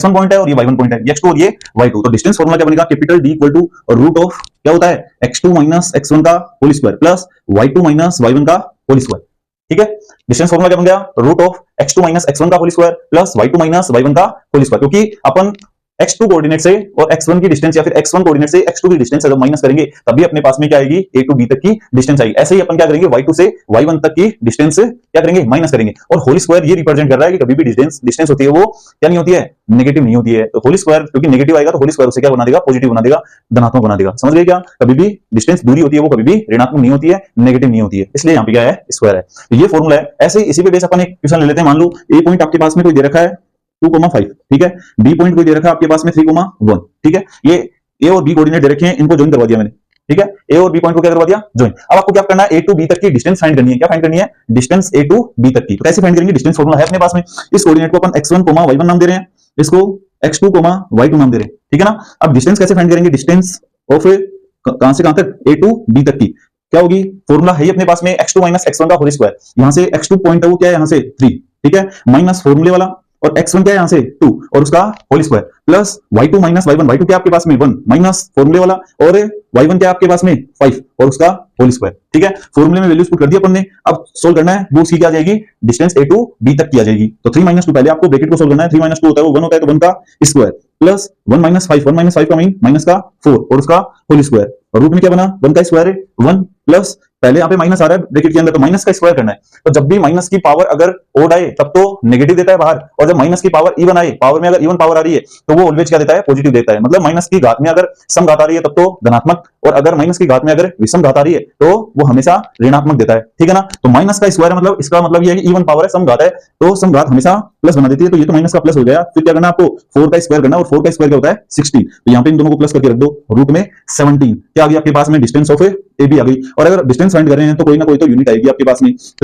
x1 point है और ये y1 पॉइंट है, ये x2 और ये y2। तो डिस्टेंस फॉर्मूला क्या बनेगा, capital D equal to root of क्या होता है x2 माइनस x1 का whole square plus y2 minus y1 का होल स्क्वायर। ठीक है, डिस्टेंस फॉर्मूला क्या बन गया, root of x2 minus x1 का whole square plus y2 minus y1 का होल स्क्वायर। क्योंकि अपन x2 कोऑर्डिनेट से और x1 की डिस्टेंस या फिर x1 कोऑर्डिनेट से x2 की डिस्टेंस जब माइनस करेंगे तभी अपने पास में क्या आएगी, a टू b तक की डिस्टेंस आएगी। ऐसे ही अपन क्या करेंगे, y2 से y1 तक की डिस्टेंस क्या करेंगे, माइनस करेंगे। और होल स्क्वायर ये रिप्रेजेंट कर रहा है कि कभी भी डिस्टेंस होती है वो क्या नहीं होती है, नेगेटिव नहीं होती है। तो होल स्क्वायर क्योंकि नेगेटिव आएगा तो होल स्क्वायर उसे क्या बना देगा, पॉजिटिव बना देगा, धनात्मक बना देगा। समझ गए क्या, कभी भी डिस्टेंस दूरी होती है वो कभी भी ऋणात्मक नहीं होती है, नेगेटिव नहीं होती है, इसलिए यहाँ पे क्या है, स्क्वायर है। तो ये फॉर्मूला है। ऐसे ही इसी पे बेस अपन एक क्वेश्चन ले लेते हैं। मान लो ए पॉइंट आपके पास में कोई दे रखा है 2,5, ठीक है, बी पॉइंट कोई दे रखा है आपके पास में 3,1, ठीक है। ये ए और बी कोऑर्डिनेट दे रखे हैं, इनको ज्वाइन करवा दिया मैंने, ठीक है। ए और बी पॉइंट को क्या करवा दिया, ज्वाइन। अब आपको क्या करना है, ए टू बी तक की डिस्टेंस फाइंड करनी है। क्या फाइंड करनी है, डिस्टेंस ए टू बी तक की। तो कैसे फाइंड करेंगे, डिस्टेंस फॉर्मूला है अपने पास में। इस कोऑर्डिनेट को अपन x1, y1 नाम दे रहे हैं, इसको x2, y2 नाम दे रहे हैं, ठीक है ना। अब डिस्टेंस कैसे फाइंड करेंगे, डिस्टेंस ऑफ कहां से कहां तक, ए टू बी तक की क्या होगी, फॉर्मूला है अपने पास में x2 माइनस x1 का होल स्क्वायर। यहां से x2 पॉइंट है वो क्या है, यहां से 3, ठीक है, माइनस फॉर्मूले वाला, और x1 क्या है यहां से 2 और उसका whole square plus y2 minus y1, y2 क्या आपके पास में 1 माइनस फॉर्मूले वाला, और y1 क्या आपके पास में 5 और उसका होल स्क्वायर। ठीक है, फॉर्मूले में वैल्यूज पुट कर दी अपन ने। अब सोल्व करना है, वो उसकी क्या आ जाएगी, डिस्टेंस ए टू बी तक की आ जाएगी। तो 3 - 2 पहले आपको ब्रैकेट को सोल्व करना है। 3 - 2 होता है वो 1 होता है, तो 1 का स्क्वायर प्लस 1 - 5, 1 - 5 का मीन माइनस का 4 और उसका होल स्क्वायर। और रूट में क्या बना, 1 का स्क्वायर है 1 प्लस पहले यहाँ पे माइनस आ रहा है ब्रैकेट के अंदर, तो माइनस का स्क्वायर करना है। तो जब भी माइनस की पावर अगर ओड आए तब तो नेगेटिव देता है बाहर, और जब माइनस की पावर इवन आए, पावर में अगर इवन पावर आ रही है तो वो ऑलवेज क्या देता है, पॉजिटिव देता है। मतलब माइनस की घात में अगर सम घात आ रही है तब तो धनात्मक, और अगर माइनस की घात में अगर विषम घात आ रही है तो वो हमेशा ऋणात्मक देता है। ठीक है ना। तो माइनस का स्क्वायर मतलब इसका मतलब ये है कि इवन पावर है, सम घात है, तो सम घात हमेशा प्लस बना देती है। तो ये तो माइनस का प्लस हो गया। फिर क्या करना आपको, 4 का स्क्वायर करना, और 4 का स्क्वायर क्या होता है 16। तो यहाँ पे इन दोनों को प्लस करके रख दो, रूट में 17 क्या आ गई आपके पास में, डिस्टेंस ऑफ ए बी आ गई। और अगर डिस्टेंस फाइंड कर रहे हैं तो कोई ना कोई तो यूनिट आएगी आपके पास में। तो